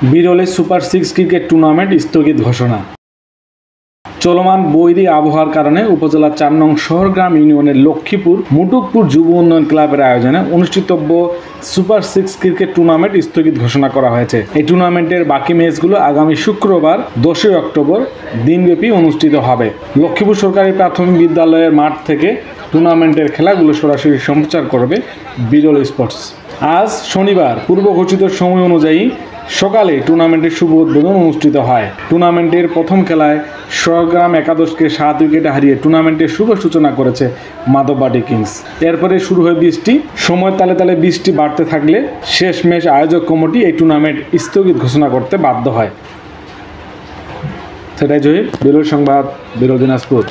বিরলে super 6 cricket tournament স্থগিত ঘোষণা। চলমান বৈরী আবহাওয়ার কারণে উপজেলার ৪ নং শহরগ্রাম ইউনিয়নের লক্ষ্মীপুর মুটুকপুর যুব উন্নয়ন ক্লাবের আয়োজনে অনুষ্ঠিতব্য সুপার 6 ক্রিকেট টুর্নামেন্ট স্থগিত ঘোষণা করা হয়েছে। এই টুর্নামেন্টের বাকি ম্যাচগুলো আগামী শুক্রবার 10 অক্টোবর দিনব্যাপী অনুষ্ঠিত হবে। লক্ষ্মীপুর সরকারি প্রাথমিক বিদ্যালয়ের মাঠ থেকে টুর্নামেন্টের খেলাগুলো সরাসরি সম্প্রচার করবে বিরল স্পোর্টস। আজ শনিবার পূর্ব ঘোষিত সময় অনুযায়ী সকালে টুর্নামেন্টের শুভ উদ্বোধন অনুষ্ঠিত হয়। টুর্নামেন্টের প্রথম খেলায় শহরগ্রাম একাদশকে 7 উইকেটে হারিয়ে টুর্নামেন্টের শুভ সূচনা করেছে মাধববাড়ি কিংস। এরপরে শুরু হয় বৃষ্টি। সময় তালে তালে বৃষ্টি বাড়তে থাকলে শেষ ম্যাচ আয়োজক কমিটি এই টুর্নামেন্ট স্থগিত ঘোষণা করতে বাধ্য হয়। সেটাই জহির, বিরল সংবাদ, বিরল দিনাজপুর।